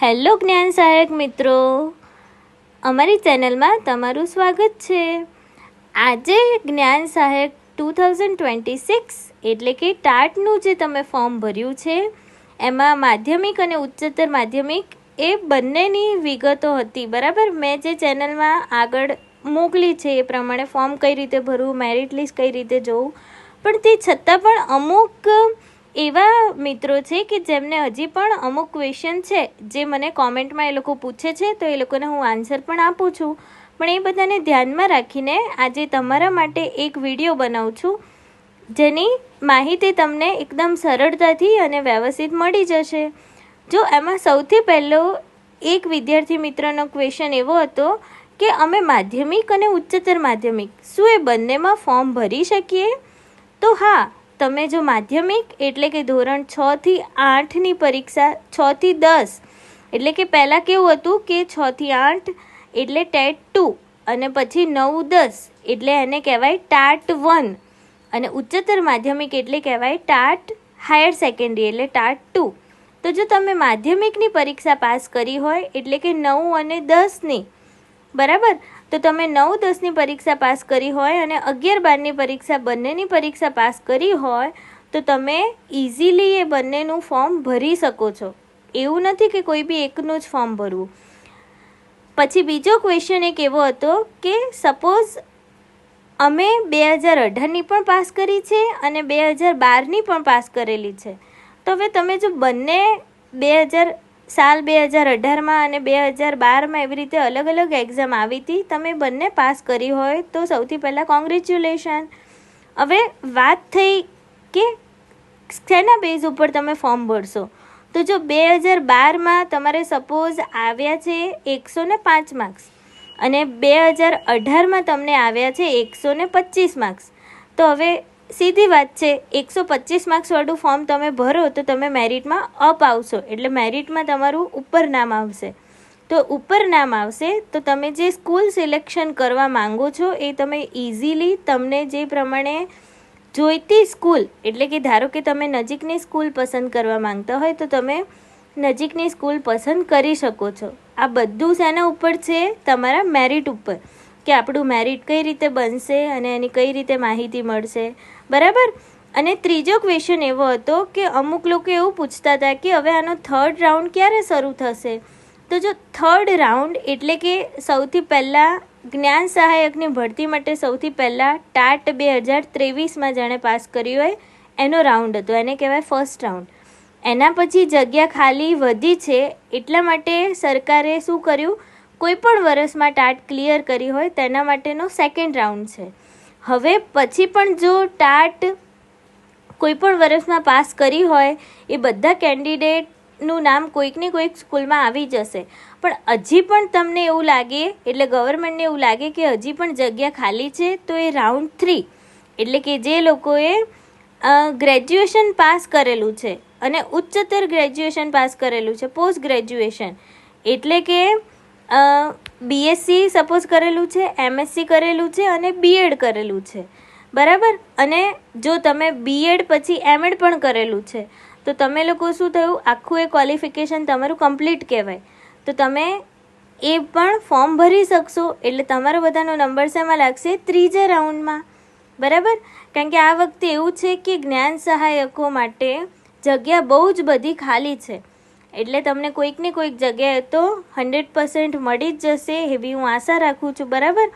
Hello જ્ઞાન સહાયક મિત્રો, અમારી ચેનલમાં તમારું સ્વાગત છે। આજે જ્ઞાન સહાયક 2026 એટલે કે ટાટનું જે તમે ફોર્મ ભર્યું છે એમાં માધ્યમિક અને ઉચ્ચતર માધ્યમિક એ બંનેની વિગતો હતી, બરાબર। મેં જે ચેનલમાં આગળ મોકલી છે એ પ્રમાણે ફોર્મ કઈ રીતે ભરવું, મેરિટ લિસ્ટ કઈ રીતે જોવું, પણ તે છતાં પણ અમુક એવા મિત્રો છે કે જેમને હજી પણ અમુક ક્વેશ્ચન છે જે મને કોમેન્ટમાં એ લોકો પૂછે છે, તો એ લોકોને હું આન્સર પણ આપું છું। પણ એ બધાને ધ્યાનમાં રાખીને આજે તમારા માટે એક વિડીયો બનાવું છું જેની માહિતી તમને એકદમ સરળતાથી અને વ્યવસ્થિત મળી જશે। જો એમાં સૌથી પહેલો એક વિદ્યાર્થી મિત્રનો ક્વેશ્ચન એવો હતો કે અમે માધ્યમિક અને ઉચ્ચતર માધ્યમિક શું એ બંનેમાં ફોર્મ ભરી શકીએ? તો હા, તમે જો માધ્યમિક એટલે કે ધોરણ 6 થી 8ની પરીક્ષા 6 થી 10 એટલે કે પહેલાં કેવું હતું કે 6 થી 8 એટલે ટેટ 2 અને પછી 9, 10 એટલે એને કહેવાય ટાટ 1 અને ઉચ્ચતર માધ્યમિક એટલે કહેવાય ટાટ હાયર સેકન્ડરી એટલે ટાટ 2। તો જો તમે માધ્યમિકની પરીક્ષા પાસ કરી હોય એટલે કે 9 અને 10ની, બરાબર, તો તમે 9, 10ની પરીક્ષા પાસ કરી હોય અને 11, 12ની પરીક્ષા બંનેની પરીક્ષા પાસ કરી હોય તો તમે ઇઝીલી એ બંનેનું ફોર્મ ભરી શકો છો। એવું નથી કે કોઈ બી એકનું જ ફોર્મ ભરવું। પછી બીજો ક્વેશ્ચન એક એવો હતો કે સપોઝ અમે 2018ની પણ પાસ કરી છે અને 2012ની પણ પાસ કરેલી છે, તો હવે તમે જો બંને સાલ 2018માં અને 2012માં એવી રીતે અલગ અલગ એક્ઝામ આવી હતી, તમે બંને પાસ કરી હોય તો સૌથી પહેલાં કોંગ્રેચ્યુલેશન। હવે વાત થઈ કે શેના બેઝ ઉપર તમે ફોર્મ ભરશો, તો જો 2012માં તમારે સપોઝ આવ્યા છે 105 માર્ક્સ અને 2018માં તમને આવ્યા છે 125 માર્ક્સ, તો હવે સીધી વાત છે 125 માર્ક્સવાળું ફોર્મ તમે ભરો તો તમે મેરિટમાં અપ આવશો, એટલે મેરિટમાં તમારું ઉપર નામ આવશે। તો ઉપર નામ આવશે તો તમે જે સ્કૂલ સિલેક્શન કરવા માંગો છો એ તમે ઇઝીલી તમને જે પ્રમાણે જોઈતી સ્કૂલ, એટલે કે ધારો કે તમે નજીકની સ્કૂલ પસંદ કરવા માંગતા હોય તો તમે નજીકની સ્કૂલ પસંદ કરી શકો છો। આ બધું શેના ઉપર છે? તમારા મેરિટ ઉપર, કે આપણું મેરિટ કઈ રીતે બનશે અને એની કઈ રીતે માહિતી મળશે, બરાબર। અને ત્રીજો ક્વેશ્ચન એવો હતો કે અમુક લોકો એવું પૂછતા હતા કે હવે આનો 3rd રાઉન્ડ ક્યારે શરૂ થશે? તો જો 3rd રાઉન્ડ એટલે કે સૌથી પહેલાં જ્ઞાન સહાયકની ભરતી માટે સૌથી પહેલાં ટાટ 2023માં જેણે પાસ કર્યું હોય એનો રાઉન્ડ હતો, એને કહેવાય ફર્સ્ટ રાઉન્ડ। એના પછી જગ્યા ખાલી વધી છે એટલા માટે સરકારે શું કર્યું, કોઈ પણ વર્ષમાં ટાટ ક્લિયર કરી હોય તેના માટેનો સેકન્ડ રાઉન્ડ છે। હવે પછી પણ જો ટાટ કોઈ પણ વર્ષમાં પાસ કરી હોય એ બધા કેન્ડિડેટનું નામ કોઈકની કોઈક સ્કૂલમાં આવી જશે, પણ હજી પણ તમને એવું લાગે, એટલે ગવર્મેન્ટને એવું લાગે કે હજી પણ જગ્યા ખાલી છે, તો એ રાઉન્ડ 3 એટલે કે જે લોકોએ ગ્રેજ્યુએશન પાસ કરેલું છે અને ઉચ્ચતર ગ્રેજ્યુએશન પાસ કરેલું છે, પોસ્ટ ગ્રેજ્યુએશન એટલે કે બીએસસી સપોઝ કરેલું છે, એમએસસી કરેલું છે અને બીએડ કરેલું છે, બરાબર। અને જો તમે બીએડ પછી એમએડ પણ કરેલું છે તો તમે લોકો શું થયું, આખું એ ક્વોલિફિકેશન તમારું કમ્પ્લીટ કહેવાય, તો તમે એ પણ ફોર્મ ભરી શકશો। એટલે તમારો બધાનો નંબર શેમાં લાગશે? 3જા રાઉન્ડમાં, બરાબર। કારણ કે આ વખતે એવું છે કે જ્ઞાન સહાયકો માટે જગ્યા બહુ જ બધી ખાલી છે, એટલે તમને કોઈક ને કોઈક જગ્યાએ તો 100% મળી જ જશે એવી હું આશા રાખું છું, બરાબર।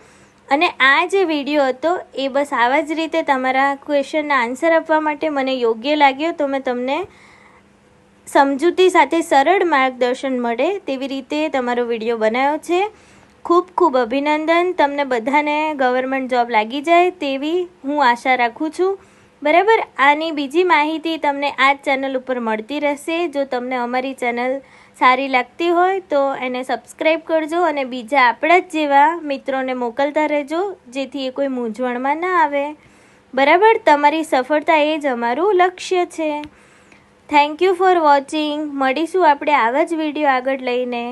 અને આ જે વિડીયો હતો એ બસ આવા જ રીતે તમારા ક્વેશ્ચનના આન્સર આપવા માટે મને યોગ્ય લાગ્યો, તો મેં તમને સમજૂતી સાથે સરળ માર્ગદર્શન મળે તેવી રીતે તમારો વિડીયો બનાવ્યો છે। ખૂબ ખૂબ અભિનંદન, તમને બધાને ગવર્મેન્ટ જોબ લાગી જાય તેવી હું આશા રાખું છું, બરાબર। આની બીજી માહિતી તમને આ જ ચેનલ ઉપર મળતી રહેશે। જો તમને અમારી ચેનલ સારી લાગતી હોય તો એને સબસ્ક્રાઈબ કરજો અને બીજા આપણા જ જેવા મિત્રોને મોકલતા રહેજો, જેથી એ કોઈ મૂંઝવણમાં ના આવે, બરાબર। તમારી સફળતા એ જ અમારું લક્ષ્ય છે। Thank you for watching. મળીશું આપણે આવા જ વિડીયો આગળ લઈને।